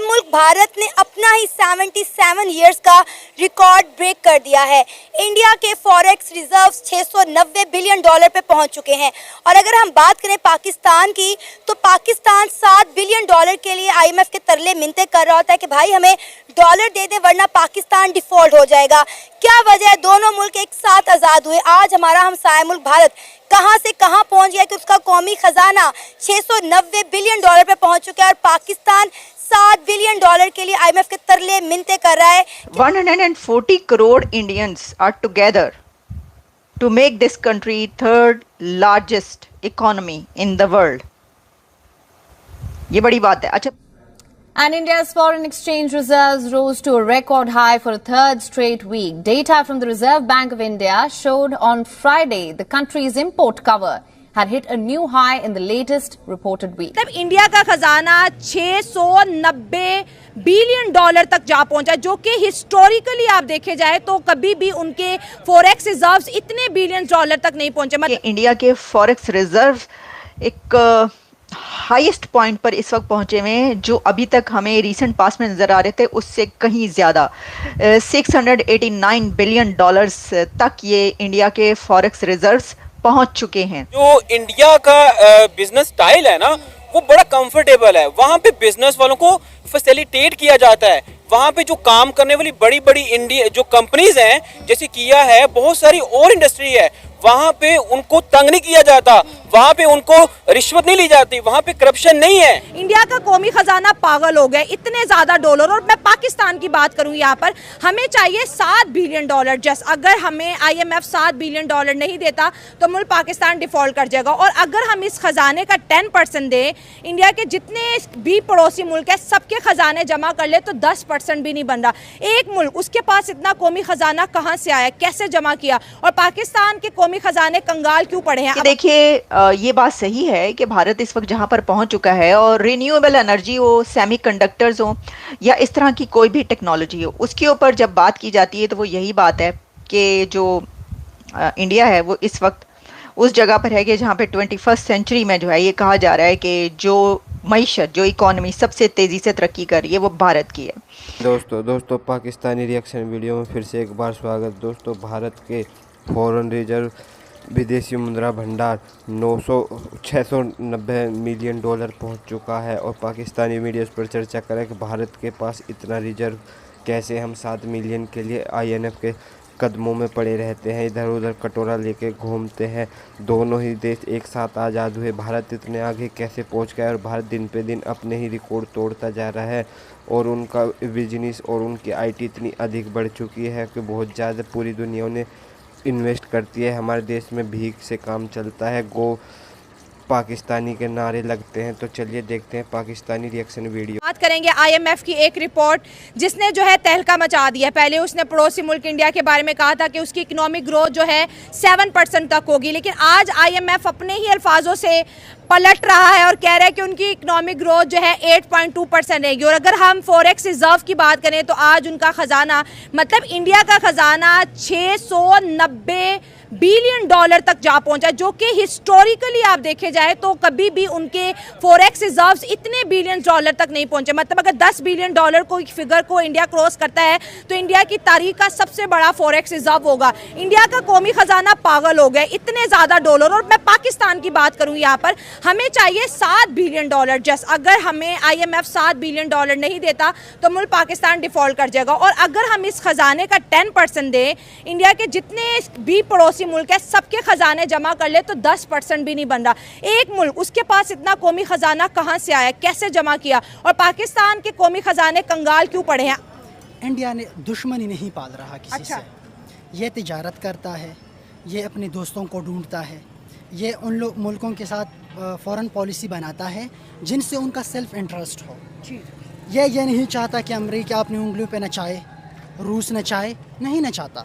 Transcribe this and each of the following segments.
मुल्क भारत ने अपना ही 77 ईयर्स का रिकॉर्ड ब्रेक कर दिया है। इंडिया के फॉरेक्स रिजर्व्स 690 बिलियन डॉलर पे पहुंच चुके हैं। और अगर हम बात करें पाकिस्तान की, तो पाकिस्तान 7 बिलियन डॉलर के लिए IMF के तरले मिन्नतें कर रहा होता है कि भाई हमें डॉलर दे दे वरना पाकिस्तान डिफॉल्ट हो जाएगा। क्या वजह है? दोनों मुल्क एक साथ आज़ाद हुए। आज हमारा हमसाया मुल्क भारत कहां से कहां पहुंच गया कि उसका कौमी खजाना 690 बिलियन डॉलर पे पहुंच चुका है और पाकिस्तान 7 बिलियन डॉलर के लिए IMF के तरले मिन्नतें कर रहा है। 140 crore Indians are together to make this country third largest economy in the world. ये बड़ी बात है। अच्छा, And India's foreign exchange reserves rose to a record high for a third straight week. Data from the Reserve Bank of India showed on Friday the country's import cover had hit a new high in the latest reported week. तब India का खजाना 690 billion dollar तक जा पहुंचा, जो कि historically आप देखे जाए तो कभी भी उनके फॉरेक्स रिजर्व्स इतने बिलियन डॉलर तक नहीं पहुंचे। कि इंडिया के फॉरेक्स रिजर्व एक हाईएस्ट पॉइंट पर इस वक्त पहुंचे हुए हैं, जो अभी तक हमें रीसेंट पास में नजर आ रहे थे उससे कहीं ज्यादा 689 बिलियन डॉलर्स तक ये इंडिया के फॉरेक्स रिजर्व्स पहुंच चुके हैं। जो इंडिया का बिजनेस स्टाइल है ना, वो बड़ा कंफर्टेबल है। वहाँ पे बिजनेस वालों को फैसिलिटेट किया जाता है। वहाँ पे जो काम करने वाली बड़ी बड़ी इंडिया जो कंपनीज हैं, जैसे किया है, बहुत सारी और इंडस्ट्री है, वहाँ पे उनको तंग नहीं किया जाता, वहाँ पे उनको रिश्वत नहीं ली जाती, वहाँ पे करप्शन नहीं है। इंडिया का कौमी खजाना पागल हो गया, इतने ज्यादा डॉलर। और मैं पाकिस्तान की बात करूं, यहाँ पर हमें चाहिए 7 बिलियन डॉलर। जस्ट अगर हमें IMF 7 बिलियन डॉलर नहीं देता तो मुल्क पाकिस्तान डिफॉल्ट कर जाएगा। और अगर हम इस खजाने का 10% दें, इंडिया के जितने भी पड़ोसी मुल्क है सबके खजाने जमा कर ले तो 10% भी नहीं बन रहा। एक मुल्क, उसके पास इतना कौमी खजाना कहाँ से आया, कैसे जमा किया? और पाकिस्तान के कौमी खजाने कंगाल क्यों पड़े हैं? देखिए, ये बात सही है कि भारत इस वक्त जहां पर पहुंच चुका है, और रिन्यूएबल एनर्जी हो, सेमीकंडक्टर्स हो, या इस तरह की कोई भी टेक्नोलॉजी हो, उसके ऊपर जब बात की जाती है तो वो यही बात है कि जो इंडिया है वो इस वक्त उस जगह पर है कि जहां पे 21st सेंचुरी में जो है ये कहा जा रहा है कि जो मईशत, जो इकोनॉमी सबसे तेज़ी से तरक्की कर रही है वो भारत की है। दोस्तों पाकिस्तानी रिएक्शन वीडियो में फिर से एक बार स्वागत। दोस्तों, भारत के फॉरेन रिजर्व विदेशी मुद्रा भंडार 690 मिलियन डॉलर पहुंच चुका है। और पाकिस्तानी मीडिया इस पर चर्चा करें कि भारत के पास इतना रिजर्व कैसे, हम 7 मिलियन के लिए IMF के कदमों में पड़े रहते हैं, इधर उधर कटोरा लेके घूमते हैं। दोनों ही देश एक साथ आज़ाद हुए, भारत इतने आगे कैसे पहुंच गया? और भारत दिन पे दिन अपने ही रिकॉर्ड तोड़ता जा रहा है, और उनका बिजनेस और उनकी IT इतनी अधिक बढ़ चुकी है कि बहुत ज़्यादा पूरी दुनिया उन्हें इन्वेस्ट करती है। हमारे देश में भीख से काम चलता है, गो पाकिस्तानी के नारे लगते हैं। तो चलिए देखते हैं पाकिस्तानी रिएक्शन वीडियो। बात करेंगे IMF की एक रिपोर्ट जिसने जो है तहलका मचा दिया। पहले उसने पड़ोसी मुल्क इंडिया के बारे में कहा था कि उसकी इकोनॉमिक ग्रोथ जो है 7% तक होगी, लेकिन आज IMF अपने ही अल्फाजों से पलट रहा है और कह रहा है कि उनकी इकोनॉमिक ग्रोथ जो है 8.2% रहेगी। और अगर हम फॉरेक्स रिजर्व की बात करें तो आज उनका खजाना, मतलब इंडिया का खजाना 690 बिलियन डॉलर तक जा पहुंचा, जो कि हिस्टोरिकली आप देखे जाए तो कभी भी उनके फॉरेक्स रिजर्व्स इतने बिलियन डॉलर तक नहीं पहुंचे। मतलब अगर 10 बिलियन डॉलर को फिगर को इंडिया क्रॉस करता है तो इंडिया की तारीख का सबसे बड़ा फॉरेक्स रिजर्व होगा। इंडिया का कौमी खजाना पागल हो गया, इतने ज्यादा डॉलर। और मैं पाकिस्तान की बात करूं, यहाँ पर हमें चाहिए 7 बिलियन डॉलर। जस्ट अगर हमें IMF 7 बिलियन डॉलर नहीं देता तो मुल्क पाकिस्तान डिफॉल्ट कर जाएगा। और अगर हम इस खजाने का 10% दें, इंडिया के जितने भी पड़ोसी मुल्क है सबके खजाने जमा कर ले तो 10% भी नहीं बन रहा। एक मुल्क, उसके पास इतना कौमी खजाना कहाँ से आया, कैसे जमा किया? और पाकिस्तान के कौमी खजाने कंगाल क्यों पड़े हैं? इंडिया ने दुश्मनी नहीं पाल रहा किसी से। ये तिजारत करता है, ये अपने दोस्तों को ढूंढता है, ये उन लोग मुल्कों के साथ फॉरेन पॉलिसी बनाता है जिनसे उनका सेल्फ इंटरेस्ट हो। ये नहीं चाहता कि अमेरिका अपनी उंगलियों पे नचाए, रूस नचाए, नहीं नचाता।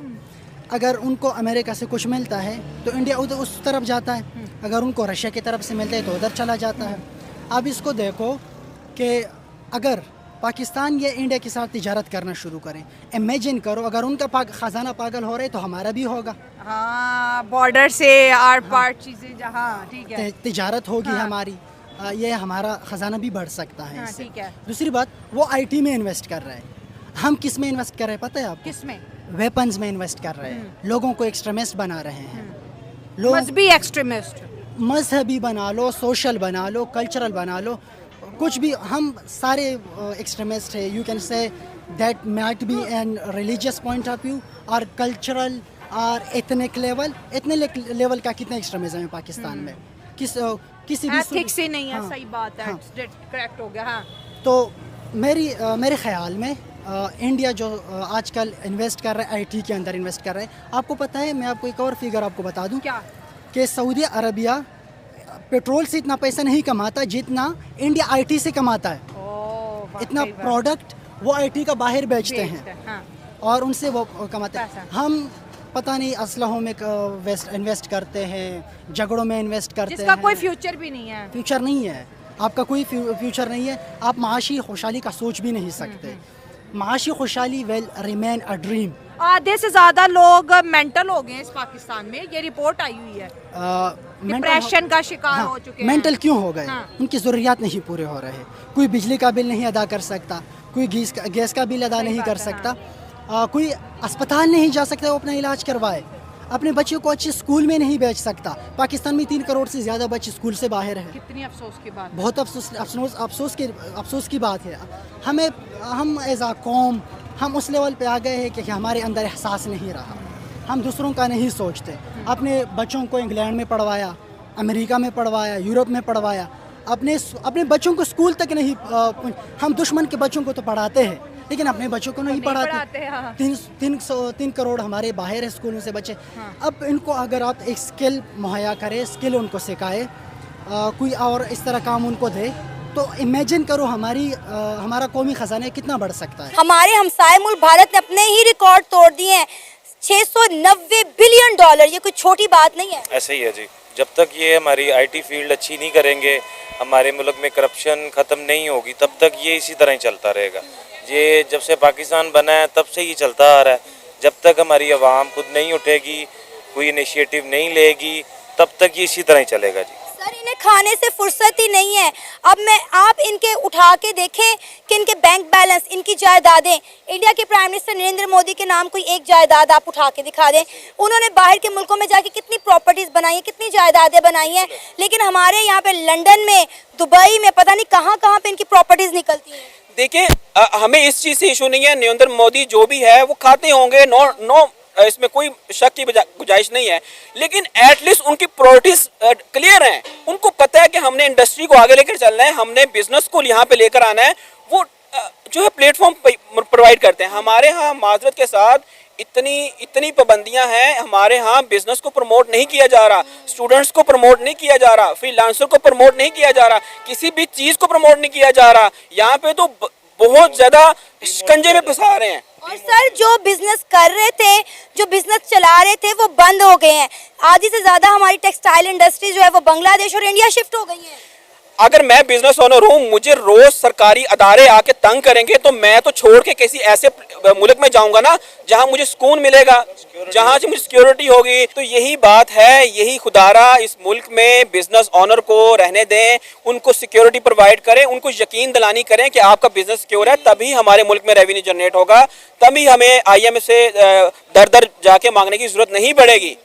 अगर उनको अमेरिका से कुछ मिलता है तो इंडिया उधर उस तरफ जाता है, अगर उनको रशिया की तरफ से मिलता है तो उधर चला जाता है। अब इसको देखो कि अगर पाकिस्तान या इंडिया के साथ तिजारत करना शुरू करें, इमेजिन करो अगर उनका खजाना पागल हो रहा है तो हमारा भी होगा। हाँ, बॉर्डर से आर पार चीज़ें जहाँ, ठीक है, तिजारत होगी हमारी। ये हमारा ख़जाना भी बढ़ सकता है हाँ, इससे। ठीक है। दूसरी बात, वो आईटी में इन्वेस्ट कर रहे हैं, हम किस में इन्वेस्ट कर रहे हैं पता है आपको? किसमें? वेपन्स में इन्वेस्ट कर रहे हैं, लोगों को एक्सट्रीमिस्ट बना रहे हैं। लोग मजहबी एक्सट्रीमिस्ट। मजहबी बना लो, सोशल बना लो, कल्चरल बना लो, कुछ भी, हम सारे एक्सट्रीमिस्ट है। You can say that might be an religious point of view और कल्चरल और एथनिक लेवल। एथनिक लेवल का कितना एक्सट्रीमिज्म है पाकिस्तान में? किसी भी एथिक्स ही नहीं है। हाँ, सही बात है। हाँ। करेक्ट हो गया। हाँ, तो मेरे ख्याल में इंडिया जो आजकल इन्वेस्ट कर रहा है आईटी के अंदर इन्वेस्ट कर रहा है। आपको पता है, मैं आपको एक और फिगर आपको बता दूं क्या? कि सऊदी अरबिया पेट्रोल से इतना पैसा नहीं कमाता जितना इंडिया आईटी से कमाता है। वाकई इतना वाह। प्रोडक्ट वो आईटी का बाहर बेचते हैं हाँ। और उनसे वो कमाते हैं। पैसा। हम पता नहीं असलहों में इन्वेस्ट करते हैं, झगड़ों में इन्वेस्ट करते जिसका हैं। कोई फ्यूचर भी नहीं है। फ्यूचर नहीं है, आपका कोई फ्यूचर नहीं है। आप माशी खुशहाली का सोच भी नहीं सकते। माशी खुशहाली विल रिमेन अ ड्रीम। आधे से ज्यादा लोग मेंटल हो गए हैं इस पाकिस्तान में, ये रिपोर्ट आई हुई है। डिप्रेशन का शिकार हो चुके हैं। मेंटल क्यों हो गए? हाँ। उनकी ज़रूरियात नहीं पूरे हो रहे। कोई बिजली का बिल नहीं अदा कर सकता, कोई गैस का बिल अदा नहीं कर सकता, कोई अस्पताल नहीं जा सकता वो अपना इलाज करवाए, अपने बच्चों को अच्छे स्कूल में नहीं भेज सकता। पाकिस्तान में 3 करोड़ से ज़्यादा बच्चे स्कूल से बाहर हैं। कितनी अफसोस की बात। बहुत अफसोस की बात है। हम एज आ कौम हम उस लेवल पे आ गए हैं कि हमारे अंदर एहसास नहीं रहा। हम दूसरों का नहीं सोचते। अपने बच्चों को इंग्लैंड में पढ़वाया, अमेरिका में पढ़वाया, यूरोप में पढ़वाया, अपने बच्चों को स्कूल तक नहीं। हम दुश्मन के बच्चों को तो पढ़ाते हैं लेकिन अपने बच्चों को नहीं पढ़ाते। हाँ। 3 करोड़ हमारे बाहर है स्कूलों से बच्चे। अब इनको अगर आप एक स्किल मुहैया करें, स्किल उनको सिखाए, कोई और इस तरह काम उनको दे, तो इमेजिन करो हमारा कौमी खजाना कितना बढ़ सकता है। हमारे हमसाए मुल्क भारत ने अपने ही रिकॉर्ड तोड़ दिए हैं। 690 बिलियन डॉलर, ये कोई छोटी बात नहीं है। ऐसे ही है जी। जब तक ये हमारी आईटी फील्ड अच्छी नहीं करेंगे, हमारे मुल्क में करप्शन ख़त्म नहीं होगी, तब तक ये इसी तरह ही चलता रहेगा। ये जब से पाकिस्तान बना है तब से ही चलता आ रहा है। जब तक हमारी आवाम खुद नहीं उठेगी, कोई इनिशिएटिव नहीं लेगी, तब तक ये इसी तरह ही चलेगा जी। सर, इन्हें खाने से फुर्सत ही नहीं है। अब आप इनके उठा के देखें कि इनके बैंक बैलेंस, इनकी जायदादें, इंडिया के प्राइम मिनिस्टर नरेंद्र मोदी के नाम कोई एक जायदाद आप उठा के दिखा दें। उन्होंने बाहर के मुल्कों में जाके कितनी प्रॉपर्टीज बनाई हैं, कितनी जायदादें बनाई हैं, लेकिन हमारे यहाँ पे लंदन में, दुबई में, पता नहीं कहाँ कहाँ पे इनकी प्रॉपर्टीज निकलती हैं। देखिए, हमें इस चीज़ से इशू नहीं है। नरेंद्र मोदी जो भी है वो खाते होंगे, नो इसमें कोई शक की गुंजाइश नहीं है, लेकिन एटलीस्ट उनकी प्रायोरिटीज क्लियर हैं। उनको पता है कि हमने इंडस्ट्री को आगे लेकर चलना है, हमने बिजनेस को यहाँ पे लेकर आना है। वो जो है प्लेटफॉर्म प्रोवाइड करते हैं। हमारे यहाँ माजरत के साथ इतनी पाबंदियां हैं। हमारे यहाँ बिजनेस को प्रमोट नहीं किया जा रहा, स्टूडेंट्स को प्रमोट नहीं किया जा रहा, फ्रीलांसर को प्रमोट नहीं किया जा रहा, किसी भी चीज़ को प्रमोट नहीं किया जा रहा। यहाँ पे तो बहुत ज़्यादा शिकंजे में फंसा रहे हैं। और सर, जो बिजनेस कर रहे थे, जो बिजनेस चला रहे थे, वो बंद हो गए हैं। आधी से ज्यादा हमारी टेक्सटाइल इंडस्ट्री जो है वो बांग्लादेश और इंडिया शिफ्ट हो गई है। अगर मैं बिजनेस ओनर हूँ, मुझे रोज सरकारी अदारे आके तंग करेंगे, तो मैं तो छोड़ के किसी ऐसे मुल्क में जाऊंगा ना जहां मुझे सुकून मिलेगा, जहां से मुझे सिक्योरिटी होगी। तो यही बात है, यही खुदारा इस मुल्क में बिजनेस ओनर को रहने दें, उनको सिक्योरिटी प्रोवाइड करें, उनको यकीन दिलानी करें कि आपका बिजनेस सिक्योर है, तभी हमारे मुल्क में रेवेन्यू जनरेट होगा, तभी हमें IMF से दर जाके मांगने की जरूरत नहीं पड़ेगी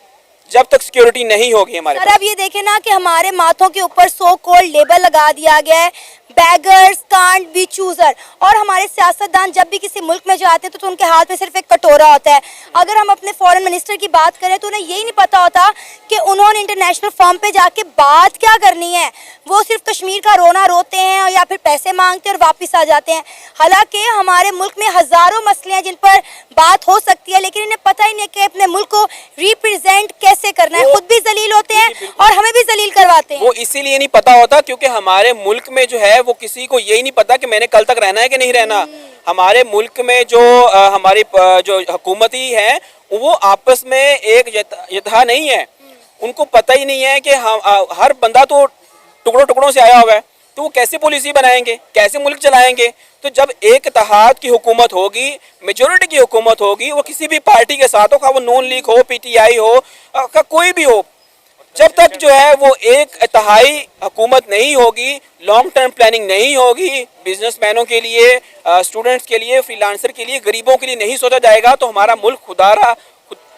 जब तक सिक्योरिटी नहीं होगी हमारे सर, अब ये देखें ना कि हमारे माथों के ऊपर सो कॉल्ड लेबल लगा दिया गया है, बैगर्स कांट बी चूजर। और हमारे सियासतदान जब भी किसी मुल्क में जाते हैं तो उनके हाथ में सिर्फ एक कटोरा होता है। अगर हम अपने फॉरेन मिनिस्टर की बात करें तो उन्हें यही नहीं पता होता कि उन्होंने इंटरनेशनल फॉर्म पे जाके बात क्या करनी है। वो सिर्फ कश्मीर का रोना रोते हैं या फिर पैसे मांगते हैं और वापस आ जाते हैं। हालांकि हमारे मुल्क में हजारों मसले हैं जिन पर बात हो सकती है, लेकिन इन्हें पता ही नहीं कि अपने मुल्क को रिप्रेजेंट कैसे करना है। खुद भी जलील होते हैं और हमें भी जलील करवाते हैं। वो इसीलिए नहीं पता होता क्योंकि हमारे मुल्क में जो है वो किसी को यही नहीं पता कि मैंने कल तक रहना है कि नहीं रहना। हमारे मुल्क में जो हमारी जो हुकूमती है वो आपस में एक यथा नहीं है। उनको पता ही नहीं है कि हर बंदा तो टुकड़ों से आया हुआ है, तो वो कैसे पॉलिसी बनाएंगे, कैसे मुल्क चलाएंगे। तो जब एक इत्तेहाद की हुकूमत होगी, मेजोरिटी की हुकूमत होगी, वो किसी भी पार्टी के साथ हो, वो नून लीग हो, PTI हो, कोई भी हो, जब तक जो है वो एक इत्तेहाई हुकूमत नहीं होगी, लॉन्ग टर्म प्लानिंग नहीं होगी, बिजनेसमैनों के लिए, स्टूडेंट्स के लिए, फ्रीलांसर के लिए, गरीबों के लिए नहीं सोचा जाएगा, तो हमारा मुल्क खुदारा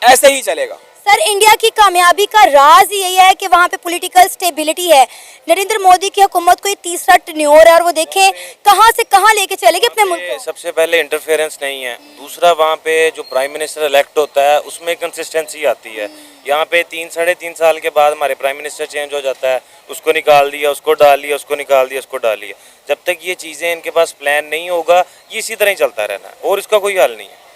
ऐसे ही चलेगा। सर, इंडिया की कामयाबी का राज यही है कि वहाँ पे पॉलिटिकल स्टेबिलिटी है। नरेंद्र मोदी की हुकूमत को ये तीसरा टेन्योर है और वो देखें कहाँ से कहाँ लेके चलेंगे अपने मुल्क को। सबसे पहले इंटरफेरेंस नहीं है, दूसरा वहाँ पे जो प्राइम मिनिस्टर इलेक्ट होता है उसमें कंसिस्टेंसी आती है। यहाँ पे 3-3.5 साल के बाद हमारे प्राइम मिनिस्टर चेंज हो जाता है, उसको निकाल दिया, उसको डाल लिया, उसको निकाल दिया, उसको डाल लिया। जब तक ये चीज़ें इनके पास प्लान नहीं होगा, ये इसी तरह ही चलता रहना है और इसका कोई हल नहीं है।